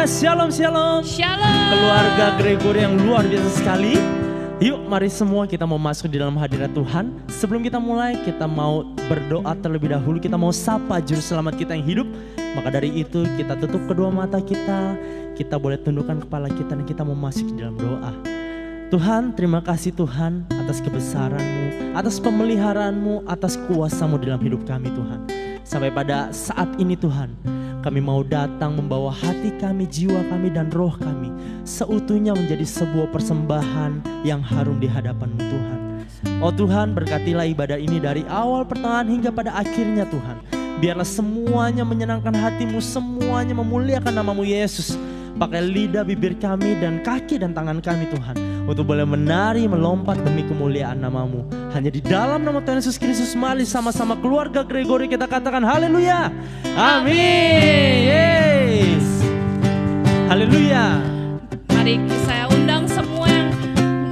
Shalom, shalom. Shalom. Keluarga Gregory yang luar biasa sekali. Yuk mari semua kita mau masuk di dalam hadirat Tuhan. Sebelum kita mulai, kita mau berdoa terlebih dahulu. Kita mau sapa juru selamat kita yang hidup. Maka dari itu kita tutup kedua mata kita. Kita boleh tundukkan kepala kita dan kita mau masuk di dalam doa. Tuhan, terima kasih Tuhan atas kebesaran-Mu, atas pemeliharaan-Mu, atas kuasa-Mu dalam hidup kami Tuhan. Sampai pada saat ini Tuhan, kami mau datang membawa hati kami, jiwa kami, dan roh kami seutuhnya menjadi sebuah persembahan yang harum di hadapan-Mu Tuhan. Oh Tuhan, berkatilah ibadah ini dari awal, pertengahan, hingga pada akhirnya Tuhan. Biarlah semuanya menyenangkan hati-Mu, semuanya memuliakan nama-Mu Yesus. Pakai lidah, bibir kami, dan kaki dan tangan kami Tuhan, untuk boleh menari, melompat demi kemuliaan nama-Mu. Hanya di dalam nama Tuhan Yesus Kristus, mari sama-sama keluarga Gregory kita katakan haleluya. Amin. Yes. Haleluya. Mari saya undang semua yang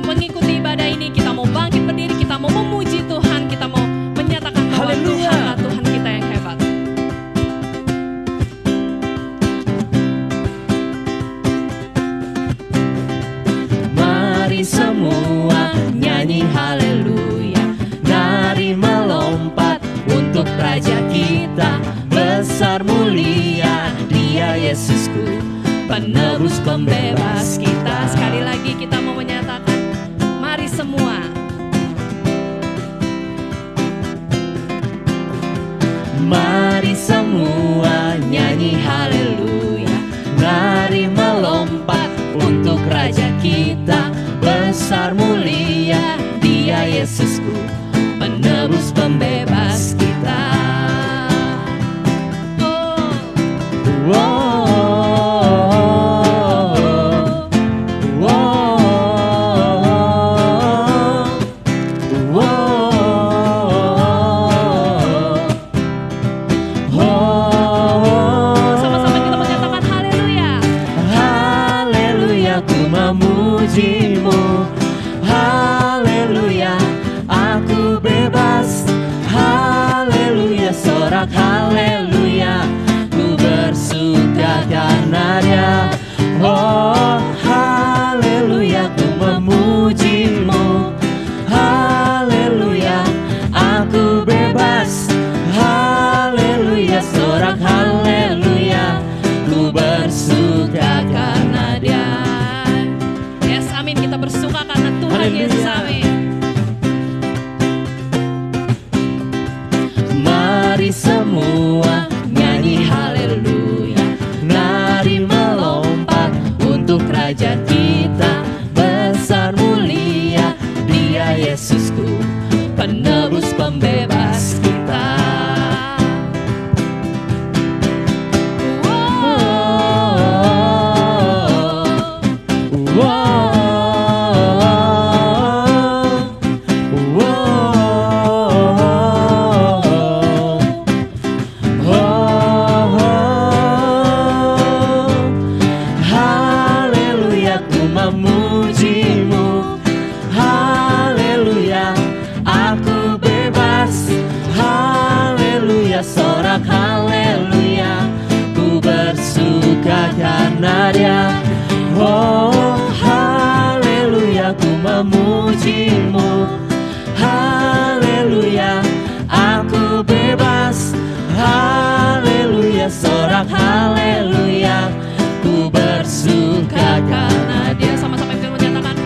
mengikuti ibadah ini. Kita mau bangkit berdiri, kita mau memuji Tuhan, kita mau menyatakan bahwa Tuhanlah Tuhan kita yang hebat. Mari semua nyanyi haleluya, nari melompat untuk Raja kita. Besar mulia Dia Yesusku, penebus pembebas kita. Sekali lagi kita mau menyatakan, mari semua. Mari semua nyanyi haleluya, nari melompat untuk Raja kita. Besar mulia Dia Yesusku, penebus pembebas kita. Sama-sama kita menyatakan haleluya. Haleluya, ku memuji-Mu. Haleluya, aku bebas. Haleluya, sorak haleluya, ku bersuka karena Dia. Oh haleluya, ku memuji-Mu. Haleluya, aku bebas. Haleluya, sorak haleluya, ku bersuka karena Dia. Yes, amin, kita bersuka karena Tuhan Yesus, amin. Mari semua nyanyi haleluya, nari melompat untuk Raja kita. Besar mulia Dia Yesusku, penebus pembebas kita. Karena Dia. Oh haleluya, ku memuji-Mu. Haleluya, aku bebas. Haleluya, sorak haleluya, ku bersuka karena Dia. Sama-sama kita menyatakan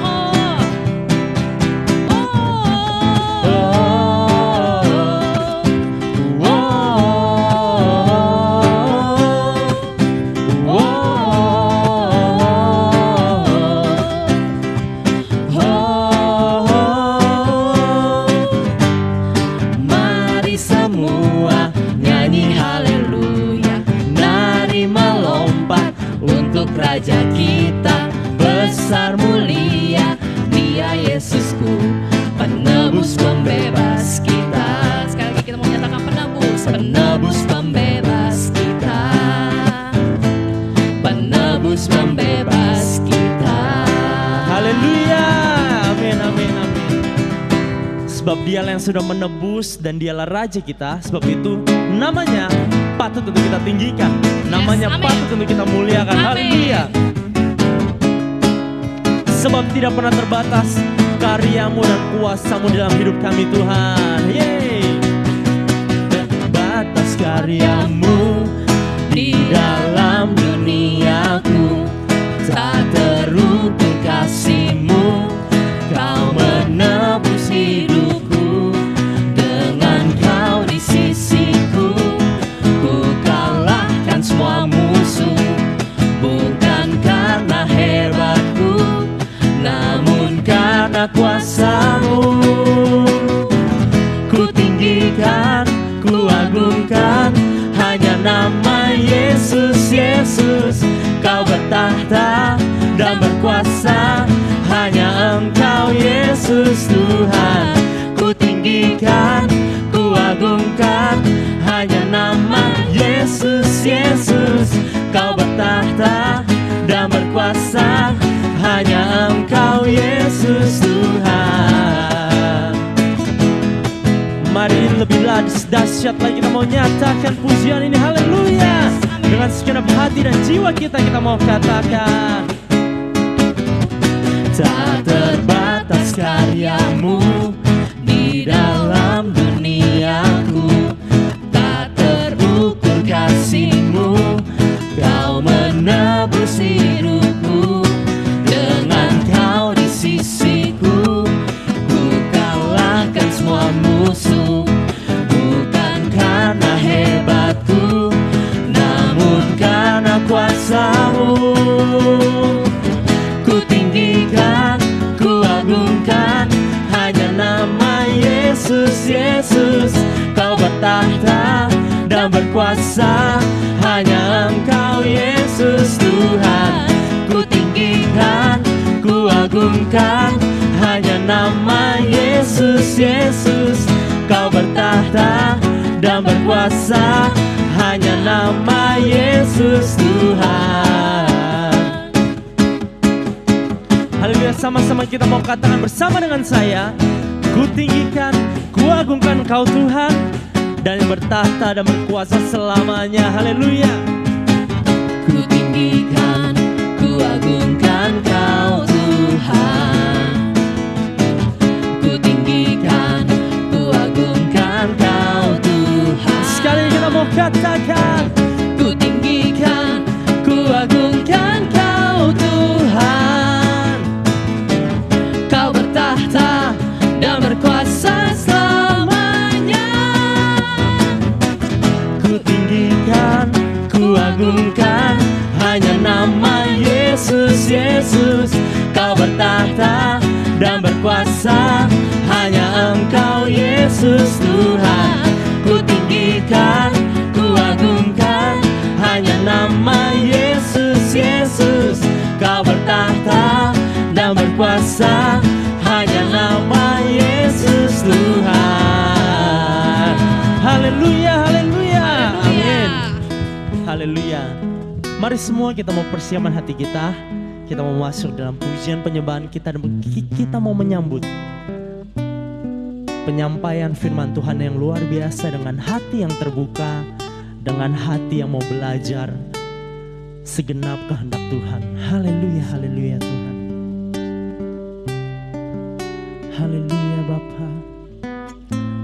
Raja kita. Besar mulia Dia Yesusku, penebus pembebas kita. Sekali lagi kita mau nyatakan penebus, penebus pembebas kita, penebus pembebas kita. Haleluya. Amin, amin, amin. Sebab Dialah yang sudah menebus dan Dialah Raja kita. Sebab itu namanya patut untuk kita tinggikan, namanya amin. patut untuk kita muliakan. Amin. Haleluya. Sebab tidak pernah terbatas karyamu dan kuasamu dalam hidup kami Tuhan. Yeay. Terbatas karyamu di dalam duniaku, tak terukur kasih-Mu, Kau menebus hidupku. Dengan Kau di sisiku, ku kalahkan semua musuh. Bukan karena hebatku, namun karena kuasa-Mu. Ku tinggikan, ku agungkan hanya nama Yesus, Yesus. Kau bertahta dan berkuasa, hanya Engkau Yesus Tuhan. Ku tinggikan, ku agungkan hanya nama Yesus, Yesus. Kau bertahta dan berkuasa, hanya Engkau Yesus Tuhan. Mari lebih dahsyat lagi kita mau nyatakan pujian ini. Haleluya. Dengan segenap hati dan jiwa kita mau katakan, tak terbatas karyamu di dalam duniaku, tak terukur kasih-Mu, Kau menebus hidupku. Dengan Kau di sisiku, ku kalahkan semua musuh. Bukan karena hebatku, namun karena kuasa-Mu. Ku tinggikan, ku agungkan hanya nama Yesus, Yesus. Kau bertahta dan berkuasa, hanya Engkau Yesus Tuhan. Ku tinggikan, ku agungkan hanya nama Yesus, Yesus. Kau bertahta dan berkuasa, hanya nama Yesus Tuhan. Haleluya, sama-sama kita mau katakan bersama dengan saya. Ku tinggikan, ku agungkan Kau Tuhan, dan bertahta dan berkuasa selamanya. Haleluya. Ku tinggikan, ku agungkan Kau Tuhan. Ku tinggikan, ku agungkan Kau Tuhan. Sekali kita mau katakan, ku tinggikan, ku agungkan Kau Tuhan. Kau bertahta dan berkuasa selamanya. ku tinggikan, ku agungkan hanya nama Yesus, Yesus. Kau bertahta dan berkuasa, hanya Engkau Yesus Tuhan. Ku tinggikan, ku agungkan hanya nama Yesus, Yesus. Kau bertahta dan berkuasa, hanya nama Yesus Tuhan. Haleluya, haleluya, amin. Haleluya. Mari semua kita mau persiapan hati kita. Kita mau masuk dalam pujian penyembahan kita, dan kita mau menyambut penyampaian firman Tuhan yang luar biasa dengan hati yang terbuka, dengan hati yang mau belajar segenap kehendak Tuhan. Haleluya, haleluya Tuhan. Haleluya Bapa.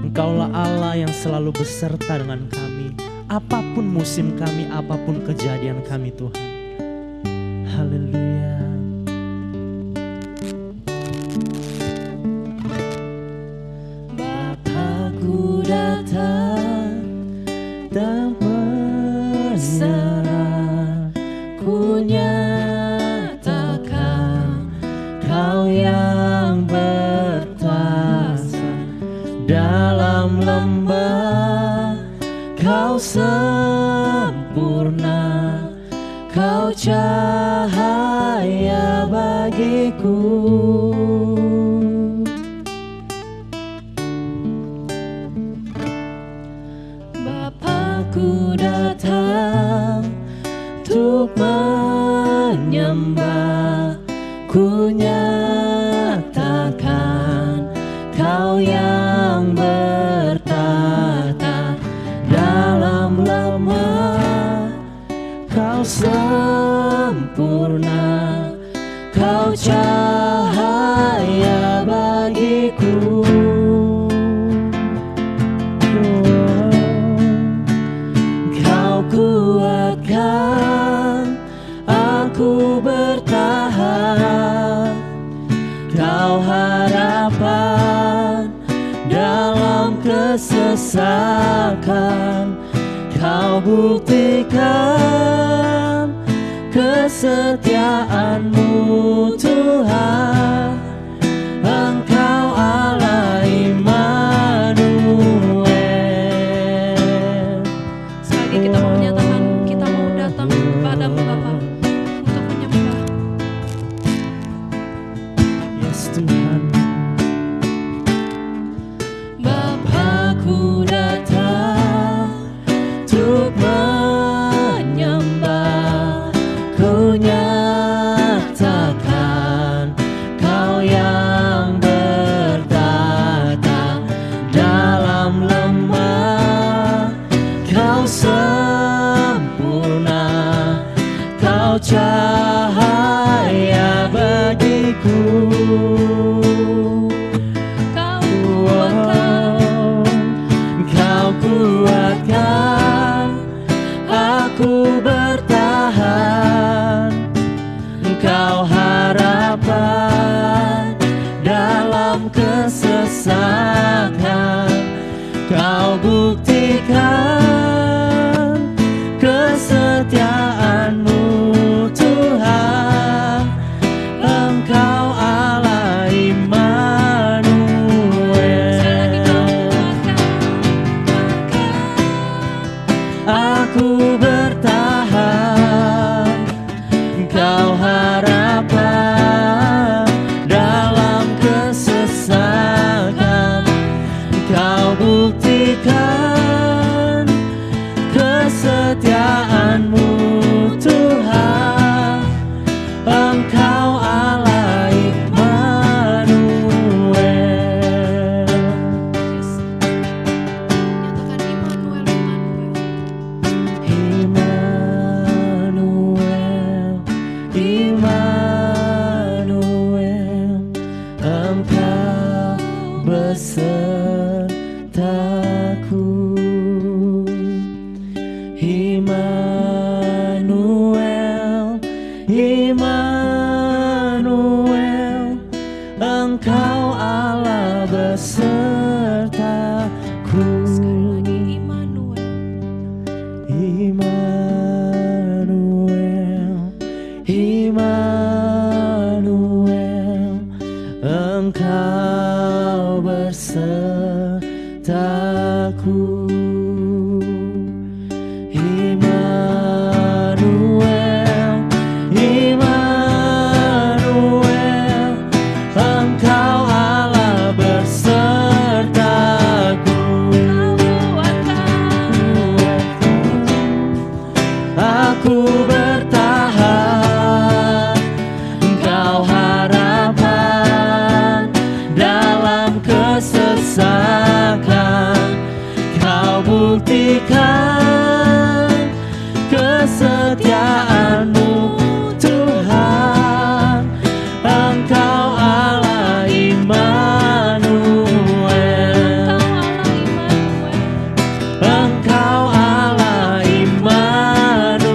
Engkaulah Allah yang selalu beserta dengan kami, apapun musim kami, apapun kejadian kami Tuhan. Haleluya. Bapakku datang dan berserah, ku nyatakan Kau yang berkuasa dalam lembah. Kau sempurna, Kau cahaya bagiku. Bapakku datang untuk menyembah, ku nyatakan Kau yang bertahta dalam lembah. kesesakan, Kau buktikan kesetiaan-Mu Tuhan. Engkau Allah Immanuel. Sekali lagi kita mau menyatakan, kita mau datang kepadamu Bapa untuk menyembah. Yes Tuhan. Bapakku datang untuk menyembah, ku nyatakan Kau yang bertata dalam lemah. Kau sempurna, Kau cahaya bagiku. Kau kuatkan aku bertahan, Kau harapan dalam kesesakan. Kau buktikan kesetiaan-Mu Tuhan. Engkau Allah Immanuel. Aku bertahan, Kau harapan dalam kesesakan. Kau buktikan kesetiaan-Mu Tuhan. Engkau Allah Immanuel. Nyatakan Immanuel, Immanuel. Immanuel, Engkau besertaku. Immanuel, Immanuel, Engkau Allah besertaku. Sekali lagi Immanuel. Immanuel, Immanuel, Engkau besertaku. Immanuel, Immanuel, Engkau Allah besertaku. Aku bertahan, Engkau harapan dalam kesesakan. Kau buktikan kesetiaan-Mu Tuhan. Engkau Allah Immanuel. Engkau Allah Immanuel.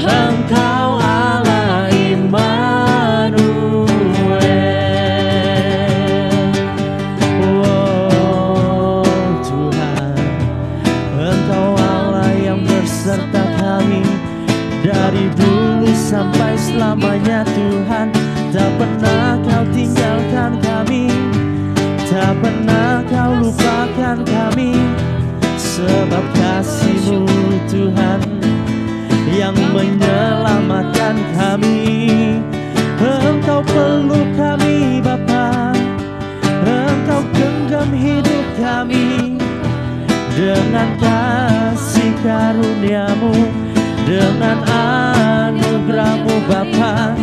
Engkau Allah Immanuel. Oh Tuhan, Engkau Allah yang berserta kami dari dulu sampai selamanya Tuhan. Tak pernah Kau tinggalkan kami, tak pernah Kau lupakan kami. Sebab kasih-Mu Tuhan yang menyelamatkan kami. Engkau peluk kami Bapa, Engkau genggam hidup kami dengan kasih karunia-Mu, dengan anugerah-Mu Bapa.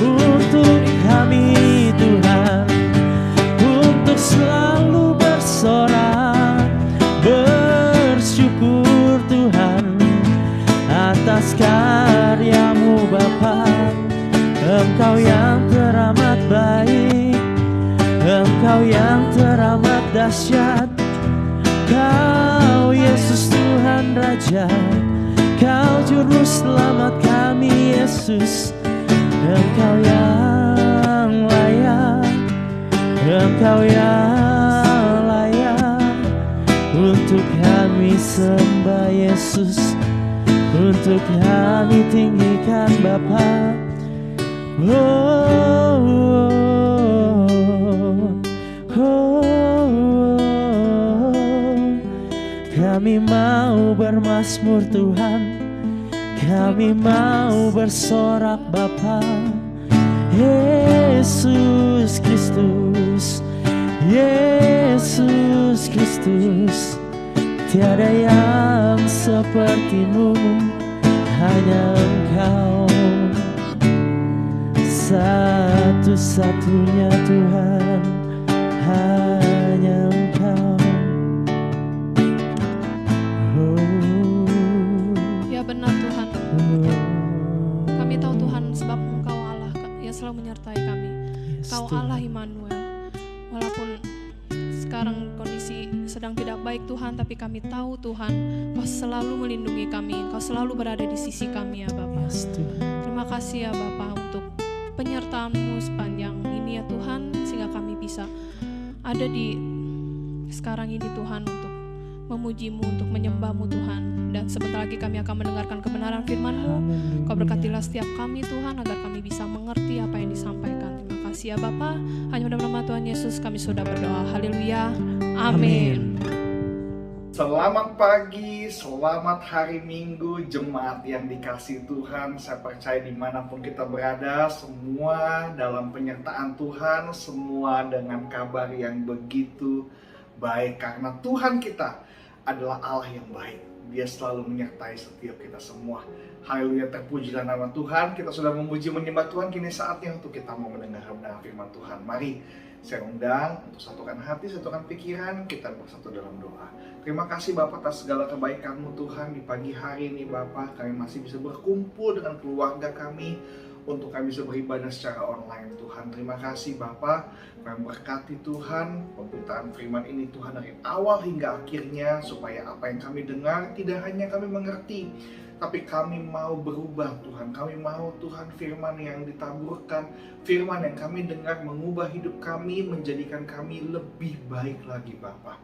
Untuk kami Tuhan, untuk selalu bersorak, bersyukur Tuhan atas karya-Mu Bapa. Engkau yang teramat baik, Engkau yang teramat dahsyat. Kau Yesus Tuhan Raja, Kau Juru Selamat kami Yesus. Engkau yang layak Engkau yang layak untuk kami sembah Yesus, untuk kami tinggikan Bapa. Oh, oh, oh. Kami mau bermazmur Tuhan, kami mau bersorak Bapa. Yesus Kristus, Yesus Kristus, tiada yang sepertimu, hanya Engkau, satu-satunya Tuhan, hanya Engkau. Ya benar Tuhan, kami tahu Tuhan sebab Engkau Allah yang selalu menyertai kami. Kau Allah Immanuel. Walaupun sekarang kondisi sedang tidak baik Tuhan, tapi kami tahu Tuhan, Kau selalu melindungi kami, Kau selalu berada di sisi kami ya Bapa. Terima kasih ya Bapa untuk penyertaan-Mu sepanjang ini ya Tuhan, sehingga kami bisa ada di sekarang ini Tuhan untuk memuji-Mu, untuk menyembah-Mu Tuhan. Dan sebentar lagi kami akan mendengarkan kebenaran firman-Mu. Kau berkatilah setiap kami Tuhan, agar kami bisa mengerti apa yang disampaikan. Terima kasih ya Bapa. Hanya dalam nama Tuhan Yesus kami sudah berdoa. Haleluya. Amin. Selamat pagi, selamat hari Minggu, jemaat yang dikasihi Tuhan. Saya percaya dimanapun kita berada, semua dalam penyertaan Tuhan, semua dengan kabar yang begitu baik. Karena Tuhan kita adalah Allah yang baik. Dia selalu menyertai setiap kita semua. Haleluya, terpujilah nama Tuhan. Kita sudah memuji menyembah Tuhan. Kini saatnya untuk kita mau mendengar kebenaran firman Tuhan. Mari saya undang untuk satukan hati, satukan pikiran, kita bersatu dalam doa. Terima kasih Bapak atas segala kebaikan-Mu Tuhan. Di pagi hari ini Bapak, kami masih bisa berkumpul dengan keluarga kami untuk kami bisa beribadah secara online Tuhan. Terima kasih Bapak, kami berkati Tuhan pemberitaan firman ini Tuhan dari awal hingga akhirnya, supaya apa yang kami dengar tidak hanya kami mengerti, tapi kami mau berubah Tuhan. Kami mau Tuhan firman yang ditaburkan, firman yang kami dengar mengubah hidup kami, menjadikan kami lebih baik lagi Bapak.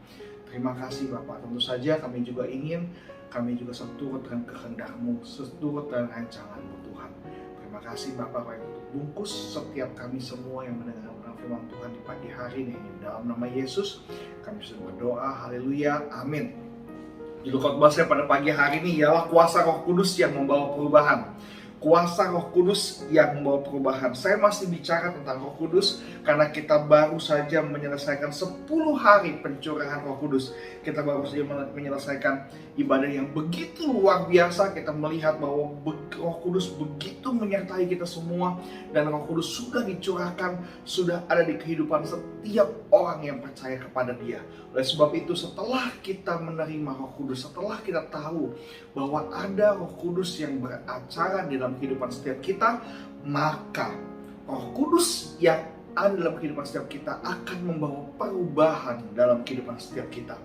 Terima kasih Bapak. Tentu saja kami juga ingin, kami juga seturut dengan kehendak-Mu, seturut dengan rancangan-Mu Tuhan. Terima kasih Bapak untuk bungkus setiap kami semua yang mendengar firman Tuhan di pagi hari ini. Dalam nama Yesus kami sudah berdoa. Haleluya. Amin. Judul khotbah saya pada pagi hari ini ialah kuasa Roh Kudus yang membawa perubahan. Kuasa Roh Kudus yang membawa perubahan. Saya masih bicara tentang Roh Kudus karena kita baru saja menyelesaikan 10 hari pencurahan Roh Kudus. Kita baru saja menyelesaikan ibadah yang begitu luar biasa. Kita melihat bahwa Roh Kudus begitu menyertai kita semua, dan Roh Kudus sudah dicurahkan, sudah ada di kehidupan setiap orang yang percaya kepada Dia. Oleh sebab itu, setelah kita menerima Roh Kudus, setelah kita tahu bahwa ada Roh Kudus yang beracara di dalam kehidupan setiap kita, maka Roh Kudus yang ada dalam kehidupan setiap kita akan membawa perubahan dalam kehidupan setiap kita.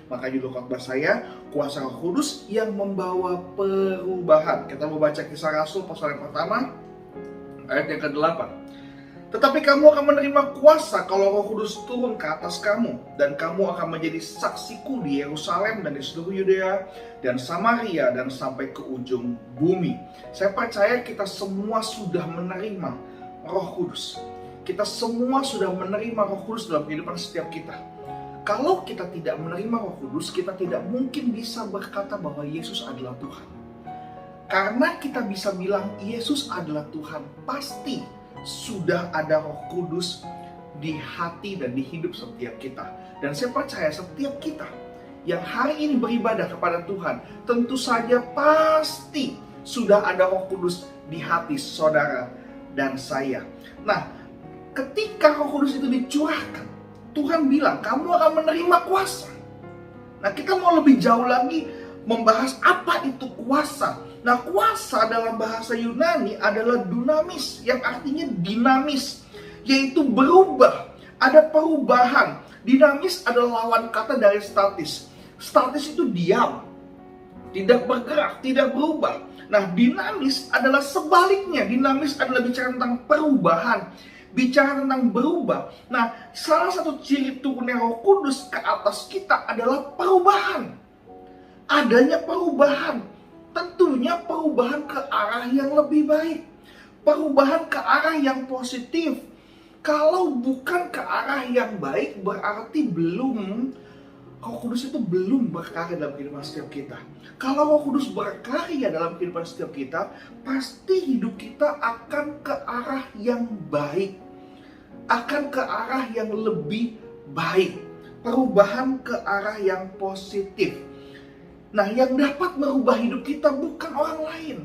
Maka judul khotbah saya, kuasa Roh Kudus yang membawa perubahan. Kita mau baca Kisah Rasul pasal yang pertama, ayat yang ke-8. Tetapi kamu akan menerima kuasa kalau Roh Kudus turun ke atas kamu, dan kamu akan menjadi saksiku di Yerusalem dan di seluruh Yudea dan Samaria dan sampai ke ujung bumi. Saya percaya kita semua sudah menerima Roh Kudus. Kita semua sudah menerima Roh Kudus dalam kehidupan setiap kita. Kalau kita tidak menerima Roh Kudus, kita tidak mungkin bisa berkata bahwa Yesus adalah Tuhan. Karena kita bisa bilang Yesus adalah Tuhan, pasti sudah ada Roh Kudus di hati dan di hidup setiap kita. Dan saya percaya setiap kita yang hari ini beribadah kepada Tuhan, tentu saja pasti sudah ada Roh Kudus di hati saudara dan saya. Nah, ketika Roh Kudus itu dicurahkan, Tuhan bilang kamu akan menerima kuasa. Nah, kita mau lebih jauh lagi membahas apa itu kuasa. Nah, kuasa dalam bahasa Yunani adalah dunamis, yang artinya dinamis, yaitu berubah, ada perubahan. Dinamis adalah lawan kata dari statis. Statis itu diam, tidak bergerak, tidak berubah. Nah, dinamis adalah sebaliknya. Dinamis adalah bicara tentang perubahan. bicara tentang berubah. Nah, salah satu ciri turunnya Roh Kudus ke atas kita adalah perubahan. Adanya perubahan, tentunya perubahan ke arah yang lebih baik, perubahan ke arah yang positif. Kalau bukan ke arah yang baik, berarti Roh Kudus itu belum berkarya dalam kehidupan setiap kita. Kalau Roh Kudus berkarya dalam kehidupan setiap kita, pasti hidup kita akan ke arah yang baik, akan ke arah yang lebih baik, perubahan ke arah yang positif. Nah, yang dapat merubah hidup kita bukan orang lain.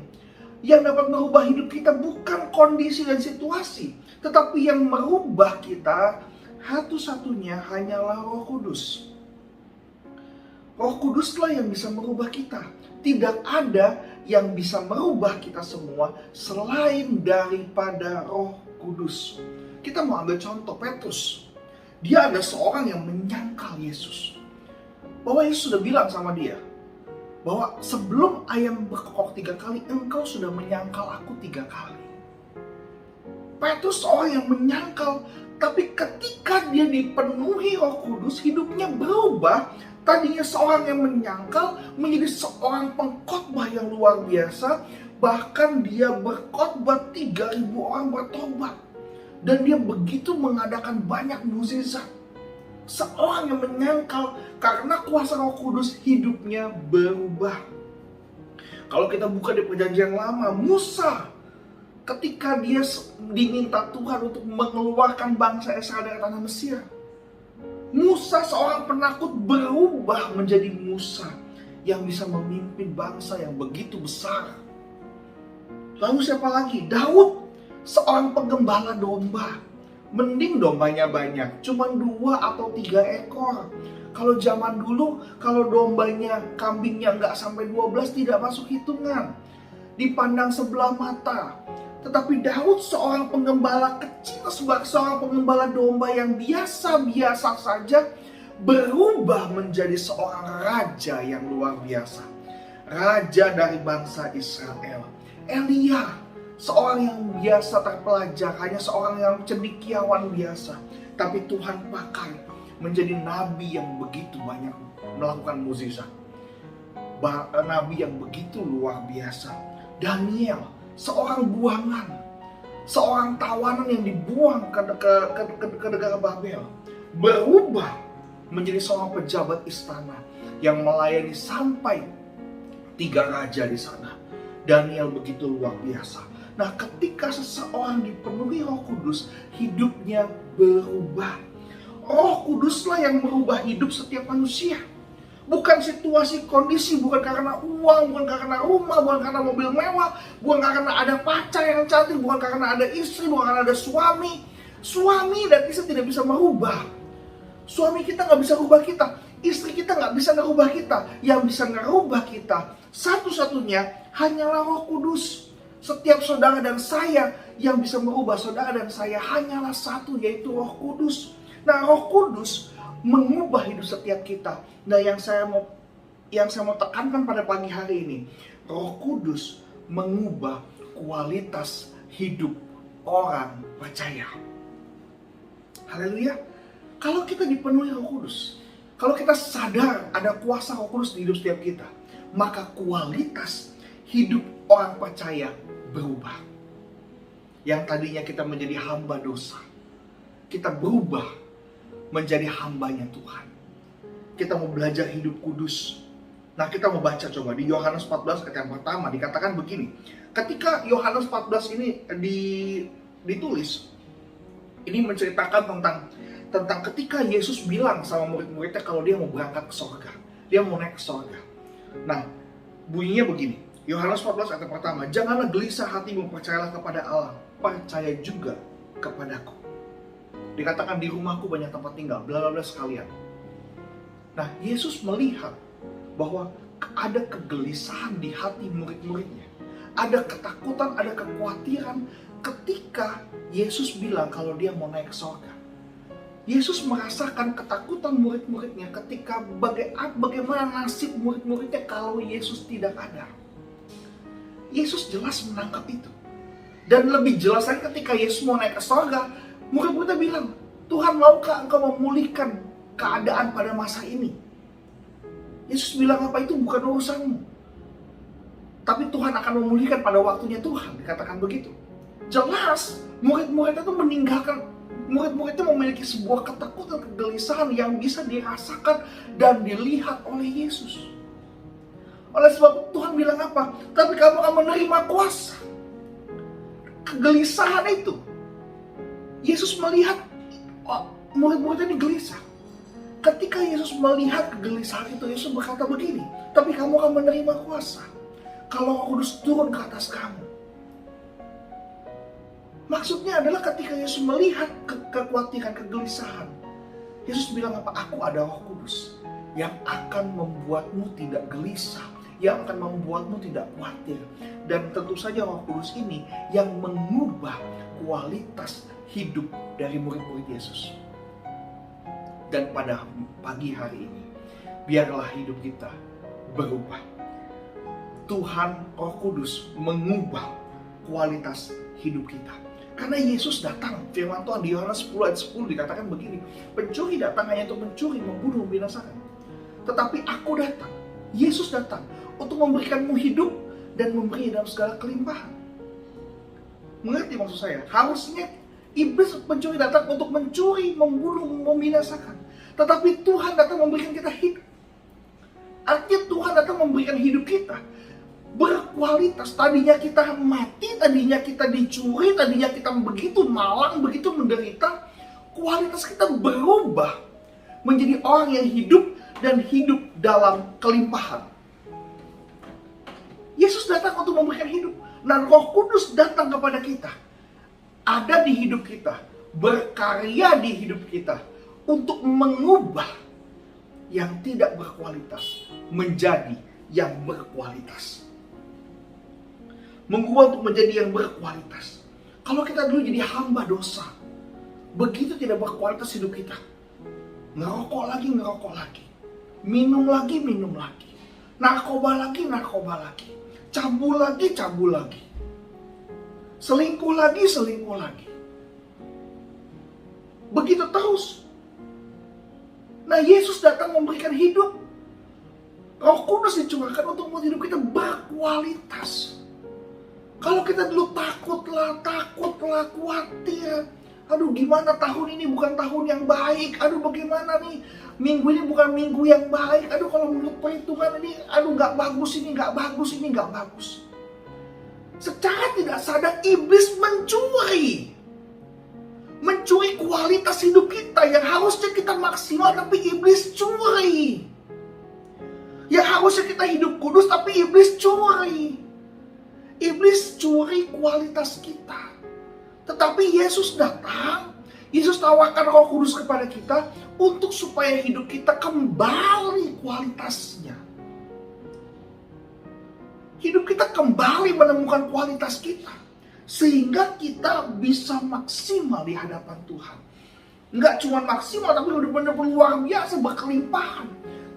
Yang dapat merubah hidup kita bukan kondisi dan situasi, tetapi yang merubah kita satu-satunya hanyalah Roh Kudus. Roh Kuduslah yang bisa merubah kita. Tidak ada yang bisa merubah kita semua selain daripada Roh Kudus. Kita mau ambil contoh Petrus. Dia ada seorang yang menyangkal Yesus. Bahwa Yesus sudah bilang sama dia, bahwa sebelum ayam berkokok 3 kali, engkau sudah menyangkal aku 3 kali. Petrus seorang yang menyangkal, tapi ketika dia dipenuhi Roh Kudus, hidupnya berubah. Tadinya seorang yang menyangkal menjadi seorang pengkhotbah yang luar biasa. Bahkan dia berkhotbah 3.000 orang bertobat. Dan dia begitu mengadakan banyak mukjizat. Seorang yang menyangkal karena kuasa Roh Kudus, hidupnya berubah. Kalau kita buka di Perjanjian Lama, Musa ketika dia diminta Tuhan untuk mengeluarkan bangsa Israel dari tanah Mesir, Musa seorang penakut berubah menjadi Musa yang bisa memimpin bangsa yang begitu besar. Lalu siapa lagi? Daud, seorang penggembala domba. Mending dombanya banyak, cuma 2 atau 3 ekor. Kalau zaman dulu, kalau dombanya, kambingnya nggak sampai 12 tidak masuk hitungan. Dipandang sebelah mata. Tetapi Daud seorang penggembala kecil, sebagai seorang penggembala domba yang biasa-biasa saja, berubah menjadi seorang raja yang luar biasa. Raja dari bangsa Israel. Elia, seorang yang biasa terpelajar, hanya seorang yang cendekiawan biasa. Tapi Tuhan pakai menjadi nabi yang begitu banyak melakukan mukjizat. Nabi yang begitu luar biasa. Daniel, seorang buangan, seorang tawanan yang dibuang ke negara Babel, berubah menjadi seorang pejabat istana yang melayani sampai 3 raja di sana. Daniel begitu luar biasa. Nah, ketika seseorang dipenuhi Roh Kudus, hidupnya berubah. Roh Kuduslah yang merubah hidup setiap manusia. Bukan situasi, kondisi, bukan karena uang, bukan karena rumah, bukan karena mobil mewah, bukan karena ada pacar yang cantik, bukan karena ada istri, bukan karena ada suami. Suami dan istri tidak bisa merubah. Suami kita nggak bisa rubah kita, istri kita nggak bisa ngerubah kita. Yang bisa ngerubah kita satu-satunya hanyalah Roh Kudus. Setiap saudara dan saya yang bisa merubah saudara dan saya hanyalah satu, yaitu Roh Kudus. Nah, Roh Kudus mengubah hidup setiap kita. Nah, yang saya mau tekankan pada pagi hari ini, Roh Kudus mengubah kualitas hidup orang percaya. Haleluya. Kalau kita dipenuhi Roh Kudus, kalau kita sadar ada kuasa Roh Kudus di hidup setiap kita, maka kualitas hidup orang percaya berubah. Yang tadinya kita menjadi hamba dosa, kita berubah menjadi hambanya Tuhan. Kita mau belajar hidup kudus. Nah, kita mau baca coba di Yohanes 14 ayat yang pertama, dikatakan begini. Ketika Yohanes 14 ini ditulis, ini menceritakan tentang ketika Yesus bilang sama murid-muridnya kalau dia mau berangkat ke surga, dia mau naik ke surga. Nah, bunyinya begini. Yohanes 14 ayat yang pertama, janganlah gelisah hatimu, percayalah kepada Allah, percaya juga kepadaku. Dikatakan di rumahku banyak tempat tinggal, bla bla bla sekalian. Nah, Yesus melihat bahwa ada kegelisahan di hati murid-muridnya. Ada ketakutan, ada kekhawatiran ketika Yesus bilang kalau dia mau naik ke surga. Yesus merasakan ketakutan murid-muridnya ketika bagaimana nasib murid-muridnya kalau Yesus tidak ada. Yesus jelas menangkap itu. Dan lebih jelas lagi ketika Yesus mau naik ke surga, Murid-muridnya bilang, Tuhan, maukah engkau memulihkan keadaan pada masa ini? Yesus bilang, apa itu bukan urusanmu. Tapi Tuhan akan memulihkan pada waktunya Tuhan, dikatakan begitu. Jelas, murid-murid itu meninggalkan, murid-murid itu memiliki sebuah ketakutan, kegelisahan yang bisa dirasakan dan dilihat oleh Yesus. Oleh sebab Tuhan bilang apa? Tapi kamu akan menerima kuasa. Kegelisahan itu, Yesus melihat murid-murid ini gelisah. Ketika Yesus melihat kegelisahan itu, Yesus berkata begini, tapi kamu akan menerima kuasa kalau Roh Kudus turun ke atas kamu. Maksudnya adalah ketika Yesus melihat kekhawatiran, kegelisahan, Yesus bilang apa? Aku ada Roh Kudus yang akan membuatmu tidak gelisah, yang akan membuatmu tidak khawatir. Dan tentu saja Roh Kudus ini yang mengubah kualitas hidup dari murid-murid Yesus. Dan pada pagi hari ini, biarlah hidup kita berubah. Tuhan Roh Kudus mengubah kualitas hidup kita. Karena Yesus datang, firman Tuhan di Yohanes 10 ayat 10 dikatakan begini, pencuri datang hanya untuk mencuri, membunuh, membinasakan. Tetapi aku datang, Yesus datang untuk memberikanmu hidup dan memberi dalam segala kelimpahan. Mengerti maksud saya? Harusnya iblis pencuri datang untuk mencuri, membunuh, membinasakan. Tetapi Tuhan datang memberikan kita hidup. Artinya Tuhan datang memberikan hidup kita berkualitas. Tadinya kita mati, tadinya kita dicuri, tadinya kita begitu malang, begitu menderita. Kualitas kita berubah menjadi orang yang hidup dan hidup dalam kelimpahan. Yesus datang untuk memberikan hidup. Dan Roh Kudus datang kepada kita. Ada di hidup kita. Berkarya di hidup kita. Untuk mengubah yang tidak berkualitas menjadi yang berkualitas. Mengubah untuk menjadi yang berkualitas. Kalau kita dulu jadi hamba dosa, begitu tidak berkualitas hidup kita. Ngerokok lagi. Minum lagi. Narkoba lagi. Cabul lagi. Selingkuh lagi. Begitu terus. Nah, Yesus datang memberikan hidup. Roh Kudus dicurahkan untuk membuat hidup kita berkualitas. Kalau kita dulu takutlah, khawatir. Aduh, gimana tahun ini bukan tahun yang baik. Aduh, bagaimana nih? Minggu ini bukan minggu yang baik. Aduh, kalau menurut perhitungan ini, gak bagus ini, gak bagus. Secara tidak sadar, iblis mencuri kualitas hidup kita yang harusnya kita maksimal, tapi iblis curi. Yang harusnya kita hidup kudus, tapi iblis curi. Iblis curi kualitas kita. Tetapi Yesus datang, Yesus tawarkan Roh Kudus kepada kita untuk supaya hidup kita kembali kualitasnya. Hidup kita kembali menemukan kualitas kita. Sehingga kita bisa maksimal di hadapan Tuhan. Enggak cuma maksimal, tapi benar-benar luar biasa, berkelimpahan.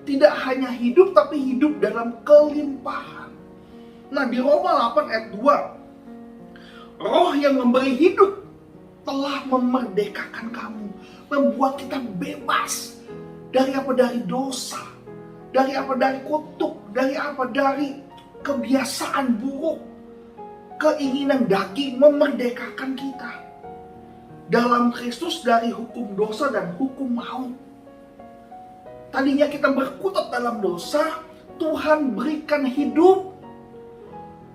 Tidak hanya hidup, tapi hidup dalam kelimpahan. Nah, di Roma 8 ayat 2. Roh yang memberi hidup telah memerdekakan kamu. Membuat kita bebas. Dari apa? Dari dosa. Dari apa? Dari kutuk. Dari apa? Dari kebiasaan buruk. Keinginan daging memerdekakan kita. Dalam Kristus dari hukum dosa dan hukum maut. Tadinya kita berkutat dalam dosa, Tuhan berikan hidup.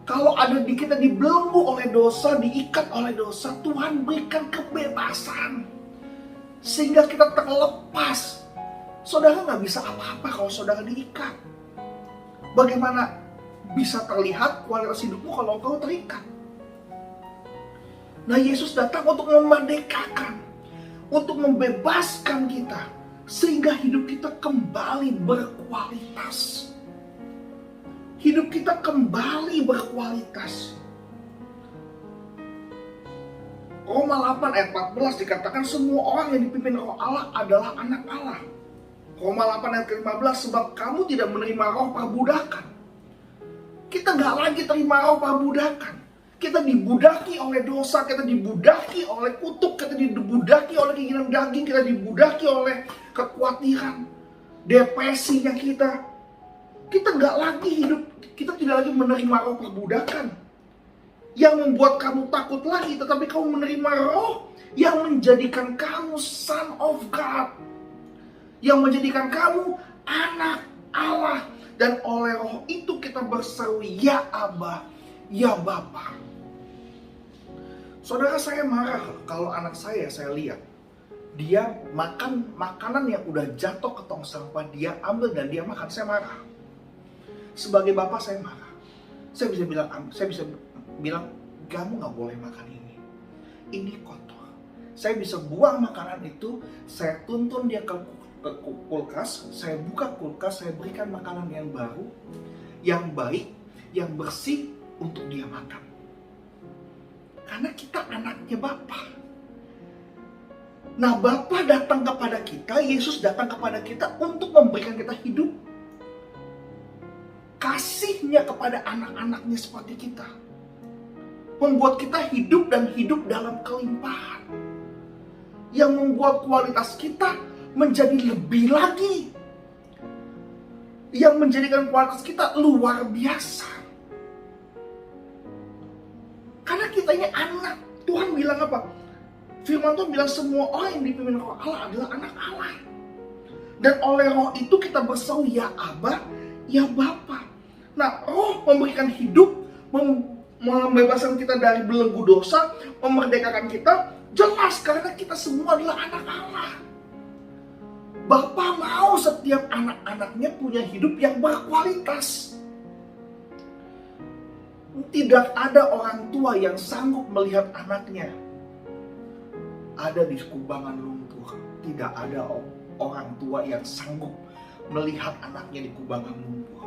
Kalau ada di kita dibelenggu oleh dosa, diikat oleh dosa, Tuhan berikan kebebasan. Sehingga kita terlepas. Saudara gak bisa apa-apa kalau saudara diikat. Bagaimana bisa terlihat kualitas hidupmu kalau engkau terikat? Nah, Yesus datang untuk memerdekakan, untuk membebaskan kita, sehingga hidup kita kembali berkualitas. Hidup kita kembali berkualitas. Roma 8 ayat 14 dikatakan semua orang yang dipimpin Roh Allah adalah anak Allah. Roma 8 ayat 15, sebab kamu tidak menerima roh perbudakan. Kita gak lagi terima roh perbudakan. Kita dibudaki oleh dosa, kita dibudaki oleh kutuk, kita dibudaki oleh keinginan daging, kita dibudaki oleh kekhawatiran, depresinya kita. Kita nggak lagi hidup, kita tidak lagi menerima roh perbudakan yang membuat kamu takut lagi, tetapi kamu menerima roh yang menjadikan kamu son of God, yang menjadikan kamu anak Allah. Dan oleh roh itu kita berseru, ya Abba, ya Bapa. Saudara, saya marah kalau anak saya lihat dia makan makanan yang udah jatuh ke tong sampah, dia ambil dan dia makan. Saya marah. Sebagai bapak saya marah. Saya bisa bilang, kamu nggak boleh makan ini. Ini kotor. Saya bisa buang makanan itu, saya tuntun dia ke kulkas, saya buka kulkas, saya berikan makanan yang baru, yang baik, yang bersih untuk dia makan. Karena kita anaknya Bapa. Nah, Bapa datang kepada kita, Yesus datang kepada kita untuk memberikan kita hidup. Kasihnya kepada anak-anaknya seperti kita. Membuat kita hidup dan hidup dalam kelimpahan. Yang membuat kualitas kita menjadi lebih lagi. Yang menjadikan kualitas kita luar biasa. Karena kita ini anak. Tuhan bilang apa? Firman Tuhan bilang semua orang yang dipimpin roh Allah adalah anak Allah. Dan oleh roh itu kita berseru, ya Abba, ya Bapa. Nah, roh memberikan hidup, membebaskan kita dari belenggu dosa, memerdekakan kita. Jelas karena kita semua adalah anak Allah. Bapa mau setiap anak-anaknya punya hidup yang berkualitas. Tidak ada orang tua yang sanggup melihat anaknya ada di kubangan lumpur. Tidak ada orang tua yang sanggup melihat anaknya di kubangan lumpur.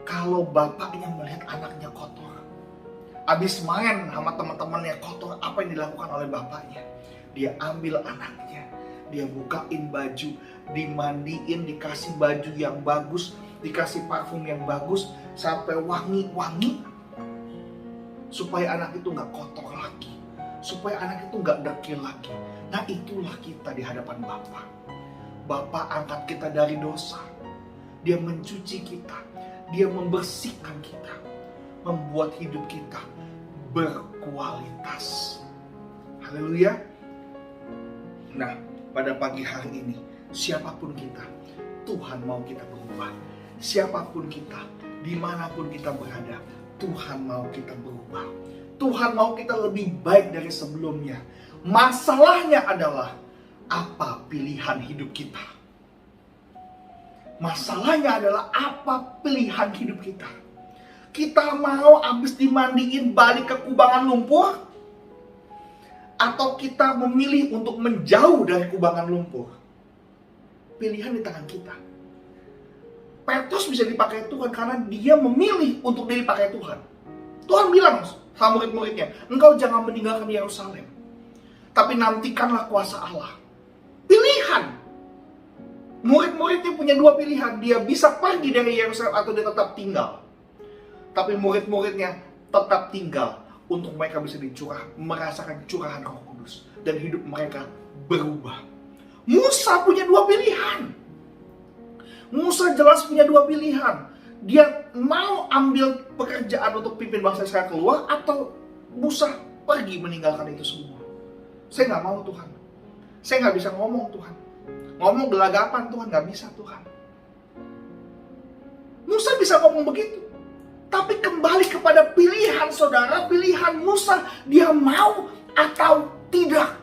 Kalau bapaknya melihat anaknya kotor, habis main sama teman-temannya kotor, apa yang dilakukan oleh bapaknya? Dia ambil anaknya, dia bukain baju, dimandiin, dikasih baju yang bagus, dikasih parfum yang bagus, sampai wangi-wangi, supaya anak itu nggak kotor lagi, supaya anak itu nggak dekil lagi. Nah, itulah kita di hadapan Bapa. Bapa angkat kita dari dosa, dia mencuci kita, dia membersihkan kita, membuat hidup kita berkualitas. Haleluya. Nah, pada pagi hari ini, siapapun kita, Tuhan mau kita berubah. Siapapun kita, dimanapun kita berada, Tuhan mau kita berubah. Tuhan mau kita lebih baik dari sebelumnya. Masalahnya adalah apa pilihan hidup kita. Masalahnya adalah apa pilihan hidup kita. Kita mau habis dimandiin balik ke kubangan lumpur, atau kita memilih untuk menjauh dari kubangan lumpur. Pilihan di tangan kita. Petrus bisa dipakai Tuhan karena dia memilih untuk dipakai Tuhan. Tuhan bilang sama murid-muridnya, engkau jangan meninggalkan Yerusalem, tapi nantikanlah kuasa Allah. Pilihan. Murid-muridnya punya dua pilihan. Dia bisa pergi dari Yerusalem atau dia tetap tinggal. Tapi murid-muridnya tetap tinggal untuk mereka bisa merasakan curahan Roh Kudus. Dan hidup mereka berubah. Musa punya dua pilihan. Musa jelas punya dua pilihan. Dia mau ambil pekerjaan untuk pimpin bangsa Israel keluar, atau Musa pergi meninggalkan itu semua. Saya nggak mau Tuhan. Saya nggak bisa ngomong Tuhan. Ngomong gelagapan Tuhan, nggak bisa Tuhan. Musa bisa ngomong begitu. Tapi kembali kepada pilihan saudara, pilihan Musa. Dia mau atau tidak.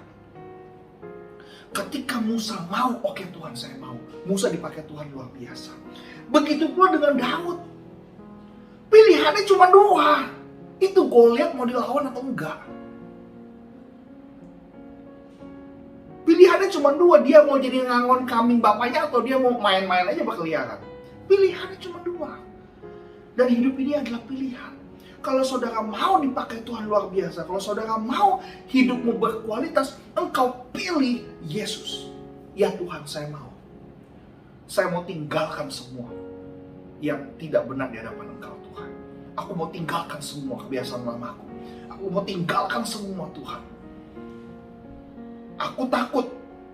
Ketika Musa mau, oke Tuhan saya mau. Musa dipakai Tuhan luar biasa. Begitu pula dengan Daud. Pilihannya cuma dua. Itu Goliat mau dilawan atau enggak. Pilihannya cuma dua. Dia mau jadi ngangon kambing bapaknya, atau dia mau main-main aja berkeliaran. Pilihannya cuma dua. Dan hidup ini adalah pilihan. Kalau saudara mau dipakai Tuhan luar biasa, kalau saudara mau hidupmu berkualitas, engkau pilih Yesus. Ya Tuhan, saya mau. Saya mau tinggalkan semua yang tidak benar di hadapan Engkau Tuhan. Aku mau tinggalkan semua kebiasaan lamaku. Aku mau tinggalkan semua Tuhan. Aku takut,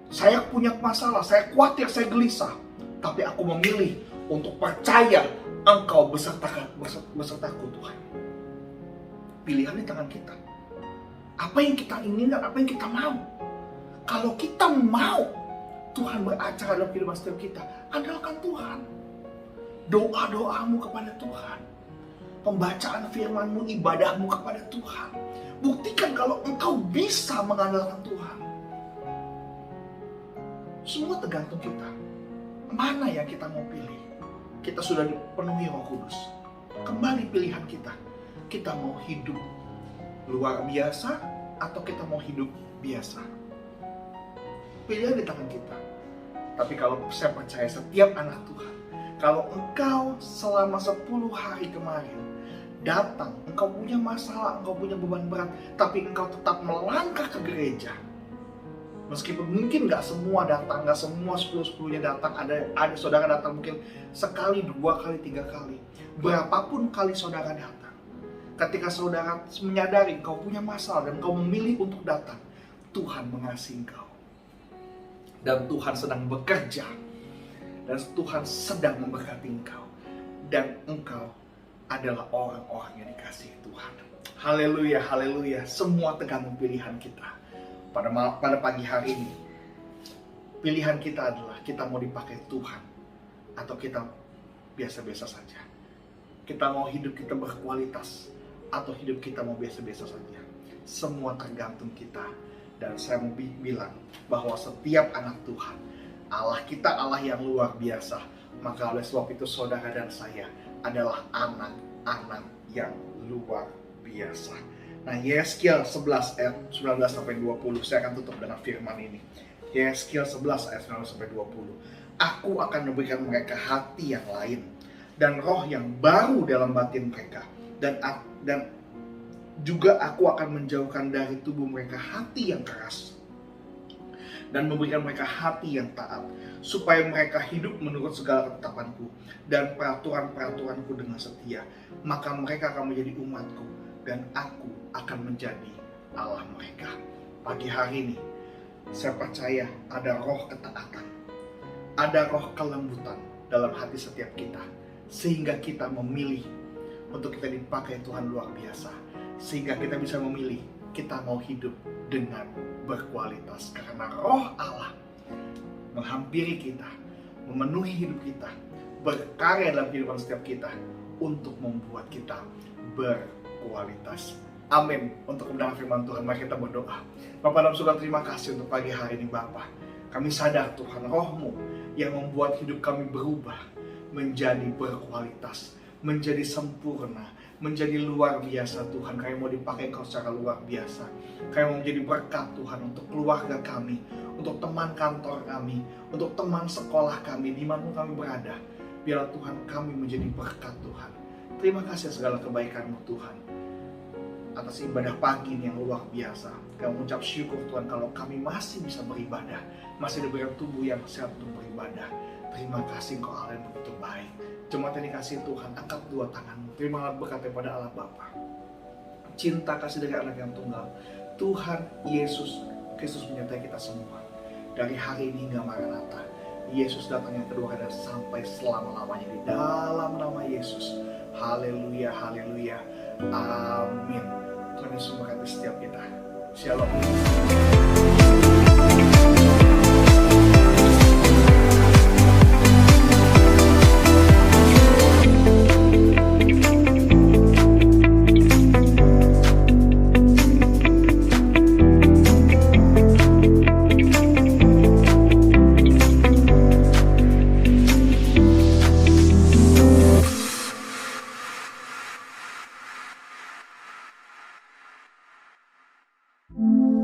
saya punya masalah, saya khawatir, saya gelisah. Tapi aku memilih untuk percaya Engkau besertaku Tuhan. Pilihan di tangan kita. Apa yang kita inginkan, apa yang kita mau. Kalau kita mau Tuhan beracara dalam kehidupan setiap kita, andalkan Tuhan. Doa-doamu kepada Tuhan. Pembacaan firman-Mu, ibadahmu kepada Tuhan. Buktikan kalau engkau bisa mengandalkan Tuhan. Semua tergantung kita. Mana yang kita mau pilih? Kita sudah dipenuhi Roh Kudus. Kembali pilihan kita. Kita mau hidup luar biasa atau kita mau hidup biasa? Pilihan di tangan kita. Tapi kalau saya percaya setiap anak Tuhan, kalau engkau selama 10 hari kemarin datang, engkau punya masalah, engkau punya beban berat, tapi engkau tetap melangkah ke gereja. Meskipun mungkin gak semua datang, gak semua 10-10-nya datang, ada saudara datang mungkin sekali, 2 kali, 3 kali. Berapapun kali saudara datang, ketika saudara menyadari engkau punya masalah dan engkau memilih untuk datang, Tuhan mengasihi engkau. Dan Tuhan sedang bekerja. Dan Tuhan sedang memberkati engkau. Dan engkau adalah orang-orang yang dikasihi Tuhan. Haleluya, haleluya. Semua tergantung pilihan kita. Pada pagi hari ini, pilihan kita adalah kita mau dipakai Tuhan atau kita biasa-biasa saja. Kita mau hidup kita berkualitas atau hidup kita mau biasa-biasa saja. Semua tergantung kita. Dan saya mau bilang bahwa setiap anak Tuhan, Allah kita Allah yang luar biasa. Maka oleh sebab itu saudara dan saya adalah anak-anak yang luar biasa. Nah, Yeskiel 11 ayat 19 sampai 20, saya akan tutup dengan firman ini. Yeskiel 11 ayat 19 sampai 20. Aku akan memberikan mereka hati yang lain dan roh yang baru dalam batin mereka, dan juga aku akan menjauhkan dari tubuh mereka hati yang keras dan memberikan mereka hati yang taat, supaya mereka hidup menurut segala ketetapanku dan peraturan-peraturanku dengan setia. Maka mereka akan menjadi umatku dan aku akan menjadi Allah mereka. Pagi hari ini saya percaya ada roh ketaatan, ada roh kelembutan dalam hati setiap kita, sehingga kita memilih untuk kita dipakai Tuhan luar biasa, sehingga kita bisa memilih kita mau hidup dengan berkualitas, karena roh Allah menghampiri kita, memenuhi hidup kita, berkarya dalam kehidupan setiap kita untuk membuat kita berkualitas. Amin. Untuk kebenaran firman Tuhan, mari kita berdoa. Bapa dalam surga, terima kasih untuk pagi hari ini Bapa. Kami sadar Tuhan, roh-Mu yang membuat hidup kami berubah menjadi berkualitas, menjadi sempurna, menjadi luar biasa Tuhan. Kami mau dipakai Engkau secara luar biasa. Kami mau menjadi berkat Tuhan untuk keluarga kami, untuk teman kantor kami, untuk teman sekolah kami, dimanapun kami berada. Biarlah Tuhan kami menjadi berkat Tuhan. Terima kasih segala kebaikan-Mu Tuhan atas ibadah pagi ini yang luar biasa. Kami mengucap syukur Tuhan kalau kami masih bisa beribadah, masih diberikan tubuh yang sehat untuk beribadah. Terima kasih Engkau Allah yang begitu baik. Jemaat yang dikasih Tuhan, angkat dua tanganmu, terimalah berkat daripada Allah Bapa, cinta kasih dari anak yang tunggal, Tuhan Yesus Kristus menyertai kita semua. Dari hari ini hingga Maranatha, Yesus datang yang kedua kali sampai selama-lamanya di dalam nama Yesus. Haleluya, haleluya, amin. Tuhan Yesus memberkati setiap kita. Shalom. Thank you.